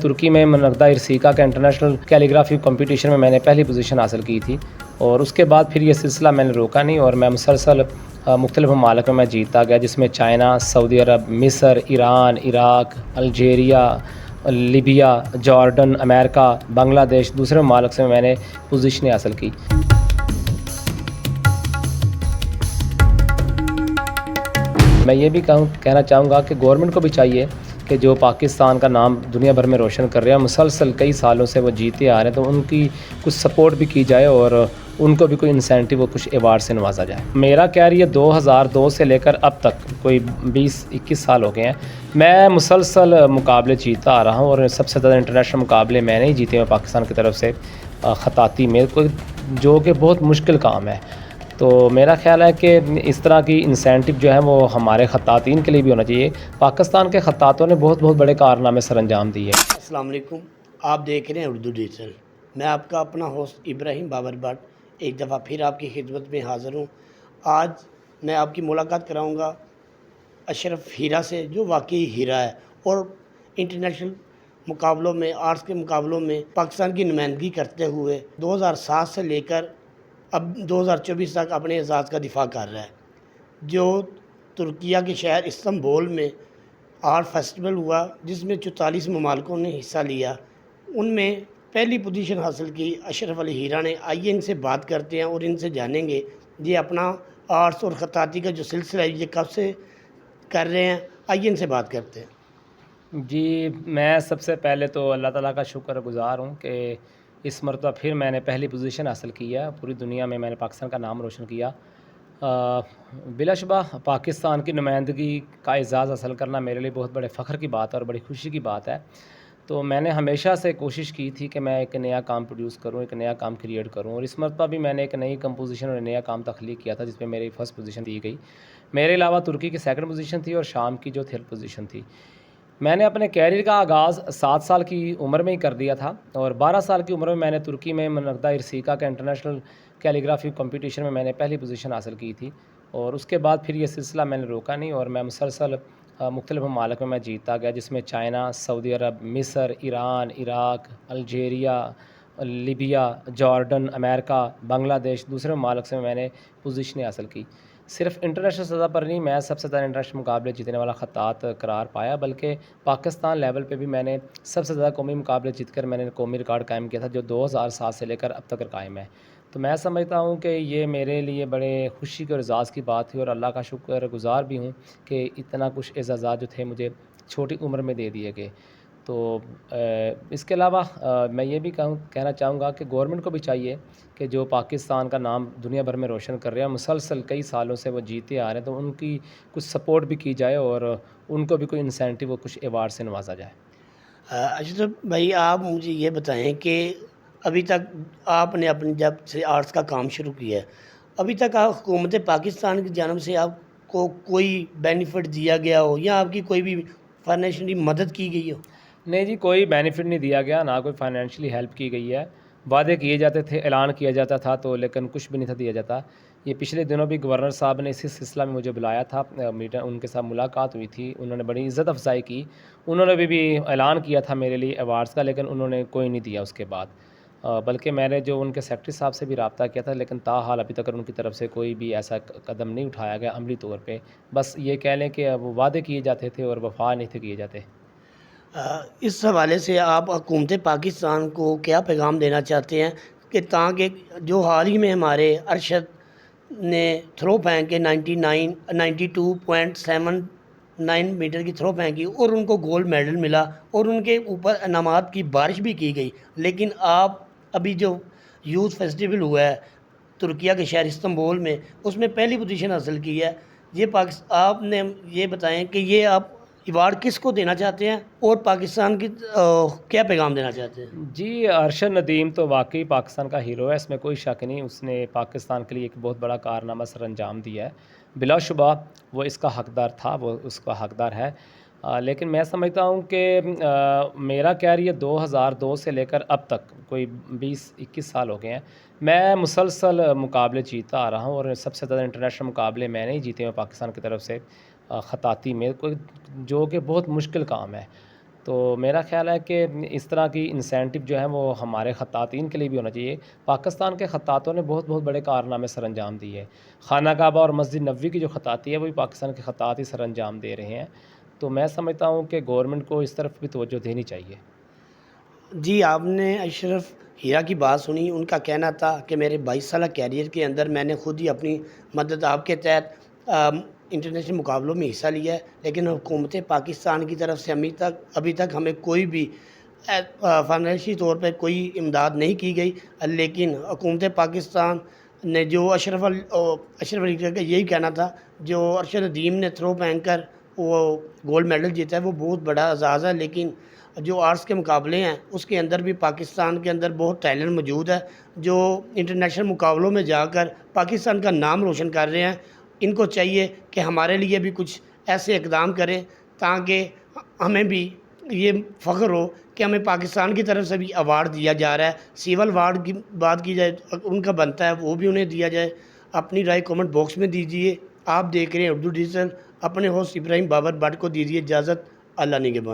ترکی میں منعقدہ ارسیکا کا انٹرنیشنل کیلیگرافی کمپٹیشن میں میں نے پہلی پوزیشن حاصل کی تھی، اور اس کے بعد پھر یہ سلسلہ میں نے روکا نہیں، اور میں مسلسل مختلف ممالک میں جیتتا گیا، جس میں چائنا، سعودی عرب، مصر، Iran, Iraq, Algeria, Libya, Jordan, امریکہ، بنگلہ دیش، دوسرے ممالک سے میں نے پوزیشنیں حاصل کی۔ میں یہ بھی کہنا چاہوں گا کہ گورنمنٹ کو بھی چاہیے کہ جو پاکستان کا نام دنیا بھر میں روشن کر رہے ہیں، مسلسل کئی سالوں سے وہ جیتے آ رہے ہیں، تو ان کی کچھ سپورٹ بھی کی جائے اور ان کو بھی کوئی انسینٹیو و کچھ ایوارڈ سے نوازا جائے۔ میرا کیریئر 2002 سے لے کر اب تک کوئی 20-21 سال ہو گئے ہیں، میں مسلسل مقابلے جیتتا آ رہا ہوں، اور سب سے زیادہ انٹرنیشنل مقابلے میں نے ہی جیتے ہیں پاکستان کی طرف سے خطاطی میں، جو کہ بہت مشکل کام ہے۔ تو میرا خیال ہے کہ اس طرح کی انسینٹیو جو ہے وہ ہمارے خطاطین کے لیے بھی ہونا چاہیے۔ پاکستان کے خطاطوں نے بہت بڑے کارنامے سر انجام دیے۔ السلام علیکم، آپ دیکھ رہے ہیں اردو ڈیجیٹل۔ میں آپ کا اپنا ہوسٹ ابراہیم بابر بٹ ایک دفعہ پھر آپ کی خدمت میں حاضر ہوں۔ آج میں آپ کی ملاقات کراؤں گا اشرف ہیرا سے، جو واقعی ہیرا ہے اور انٹرنیشنل مقابلوں میں، آرٹس کے مقابلوں میں پاکستان کی نمائندگی کرتے ہوئے 2007 سے لے کر اب 2024 تک اپنے اعزاز کا دفاع کر رہا ہے۔ جو ترکیہ کے شہر استنبول میں آرٹ فیسٹیول ہوا، جس میں 44 ممالکوں نے حصہ لیا، ان میں پہلی پوزیشن حاصل کی اشرف علی ہیرا نے۔ آئیے ان سے بات کرتے ہیں اور ان سے جانیں گے یہ اپنا آرٹس اور خطاطی کا جو سلسلہ ہے یہ کب سے کر رہے ہیں۔ آئیے ان سے بات کرتے ہیں۔ جی، میں سب سے پہلے تو اللہ تعالیٰ کا شکر گزار ہوں کہ اس مرتبہ پھر میں نے پہلی پوزیشن حاصل کی ہے، پوری دنیا میں میں نے پاکستان کا نام روشن کیا۔ بلا شبہ پاکستان کی نمائندگی کا اعزاز حاصل کرنا میرے لیے بہت بڑے فخر کی بات ہے اور بڑی خوشی کی بات ہے۔ تو میں نے ہمیشہ سے کوشش کی تھی کہ میں ایک نیا کام پروڈیوس کروں، ایک نیا کام کریٹ کروں، اور اس مرتبہ بھی میں نے ایک نئی کمپوزیشن اور نیا کام تخلیق کیا تھا، جس میں میری فرسٹ پوزیشن دی گئی۔ میرے علاوہ ترکی کی سیکنڈ پوزیشن تھی اور شام کی جو تھرڈ پوزیشن تھی۔ میں نے اپنے کیریئر کا آغاز 7 سال کی عمر میں ہی کر دیا تھا، اور 12 سال کی عمر میں نے ترکی میں منعقدہ ارسیکا کا انٹرنیشنل کیلیگرافی کمپٹیشن میں میں نے پہلی پوزیشن حاصل کی تھی، اور اس کے بعد پھر یہ سلسلہ میں نے روکا نہیں، اور میں مسلسل مختلف ممالک میں جیتتا گیا، جس میں چائنا، سعودی عرب، مصر، Iran, Iraq, Algeria, Libya, Jordan, امریکہ، بنگلہ دیش، دوسرے ممالک سے میں نے پوزیشنیں حاصل کی۔ صرف انٹرنیشنل سطح پر نہیں میں سب سے زیادہ انٹرنیشنل مقابلے جیتنے والا خطاط قرار پایا، بلکہ پاکستان لیول پہ بھی میں نے سب سے زیادہ قومی مقابلے جیت کر میں نے قومی ریکارڈ قائم کیا تھا، جو 2007 سے لے کر اب تک قائم ہے۔ تو میں سمجھتا ہوں کہ یہ میرے لیے بڑے خوشی کے اور اعزاز کی بات تھی، اور اللہ کا شکر گزار بھی ہوں کہ اتنا کچھ اعزازات جو تھے مجھے چھوٹی عمر میں دے دیے گئے۔ تو اس کے علاوہ میں یہ بھی کہنا چاہوں گا کہ گورنمنٹ کو بھی چاہیے کہ جو پاکستان کا نام دنیا بھر میں روشن کر رہے ہیں، مسلسل کئی سالوں سے وہ جیتے آ رہے ہیں، تو ان کی کچھ سپورٹ بھی کی جائے اور ان کو بھی کوئی انسینٹیو و کچھ ایوارڈ سے نوازا جائے۔ اشرف بھائی، آپ مجھے یہ بتائیں کہ ابھی تک آپ نے اپنی جب سے آرٹس کا کام شروع کیا ہے، ابھی تک حکومت پاکستان کی جانب سے آپ کو کوئی بینیفٹ دیا گیا ہو یا آپ کی کوئی بھی فائنینشلی مدد کی گئی ہو؟ نہیں جی، کوئی بینیفٹ نہیں دیا گیا، نہ کوئی فائنینشلی ہیلپ کی گئی ہے۔ وعدے کیے جاتے تھے، اعلان کیا جاتا تھا، تو لیکن کچھ بھی نہیں تھا دیا جاتا۔ یہ پچھلے دنوں بھی گورنر صاحب نے اسی سلسلہ میں مجھے بلایا تھا، ان کے ساتھ ملاقات ہوئی تھی، انہوں نے بڑی عزت افزائی کی، انہوں نے بھی اعلان کیا تھا میرے لیے ایوارڈز کا، لیکن انہوں نے کوئی نہیں دیا اس کے بعد۔ بلکہ میں نے جو ان کے سیکرٹری صاحب سے بھی رابطہ کیا تھا، لیکن تاحال ابھی تک ان کی طرف سے کوئی بھی ایسا قدم نہیں اٹھایا گیا عملی طور پہ۔ بس یہ کہہ لیں کہ وہ وعدے کیے جاتے تھے اور وفا نہیں تھے کیے جاتے۔ اس حوالے سے آپ حکومت پاکستان کو کیا پیغام دینا چاہتے ہیں کہ تاکہ جو حال ہی میں ہمارے ارشد نے تھرو پھینک کے 92.79 میٹر کی تھرو پھینکی اور ان کو گولڈ میڈل ملا اور ان کے اوپر انعامات کی بارش بھی کی گئی، لیکن آپ ابھی جو یوتھ فیسٹیول ہوا ہے ترکیہ کے شہر استنبول میں، اس میں پہلی پوزیشن حاصل کی ہے۔ یہ آپ نے یہ بتائیں کہ یہ آپ ایوارڈ کس کو دینا چاہتے ہیں اور پاکستان کی کیا پیغام دینا چاہتے ہیں؟ جی، ارشد ندیم تو واقعی پاکستان کا ہیرو ہے، اس میں کوئی شک نہیں، اس نے پاکستان کے لیے ایک بہت بڑا کارنامہ سر انجام دیا ہے، بلا شبہ وہ اس کا حقدار تھا، وہ اس کا حقدار ہے۔ لیکن میں سمجھتا ہوں کہ میرا کیریئر 2002 سے لے کر اب تک کوئی 20-21 سال ہو گئے ہیں، میں مسلسل مقابلے جیتتا آ رہا ہوں، اور سب سے زیادہ انٹرنیشنل مقابلے میں نے ہی جیتے ہیں پاکستان کی طرف سے خطاطی میں، جو کہ بہت مشکل کام ہے۔ تو میرا خیال ہے کہ اس طرح کی انسینٹو جو ہے وہ ہمارے خطاطین کے لیے بھی ہونا چاہیے. پاکستان کے خطاطوں نے بہت بہت بڑے کارنامے سر انجام دیے. خانہ کعبہ اور مسجد نبوی کی جو خطاطی ہے وہ بھی پاکستان کے خطاط ہی سر انجام دے رہے ہیں. تو میں سمجھتا ہوں کہ گورنمنٹ کو اس طرف بھی توجہ دینی چاہیے. جی آپ نے اشرف ہیرا کی بات سنی. ان کا کہنا تھا کہ میرے 22 سالہ کیریئر کے اندر میں نے خود ہی اپنی مدد آپ کے تحت انٹرنیشنل مقابلوں میں حصہ لیا ہے، لیکن حکومت پاکستان کی طرف سے ابھی تک ہمیں کوئی بھی فائنینشی طور پہ کوئی امداد نہیں کی گئی. لیکن حکومت پاکستان نے جو اشرف علی کا یہی کہنا تھا، جو ارشد ندیم نے تھرو پہن کر وہ گولڈ میڈل جیتا ہے وہ بہت بڑا اعزاز ہے. لیکن جو آرٹس کے مقابلے ہیں اس کے اندر بھی پاکستان کے اندر بہت ٹیلنٹ موجود ہے جو انٹرنیشنل مقابلوں میں جا کر پاکستان کا نام روشن کر رہے ہیں. ان کو چاہیے کہ ہمارے لیے بھی کچھ ایسے اقدام کریں تاکہ ہمیں بھی یہ فخر ہو کہ ہمیں پاکستان کی طرف سے بھی ایوارڈ دیا جا رہا ہے. سیول ایوارڈ کی بات کی جائے ان کا بنتا ہے، وہ بھی انہیں دیا جائے. اپنی رائے کامنٹ باکس میں دیجیے. آپ دیکھ رہے ہیں اردو ڈیجیٹل. اپنے ہوسٹ ابراہیم بابر بٹ کو دیجیے اجازت. اللہ نگہبان.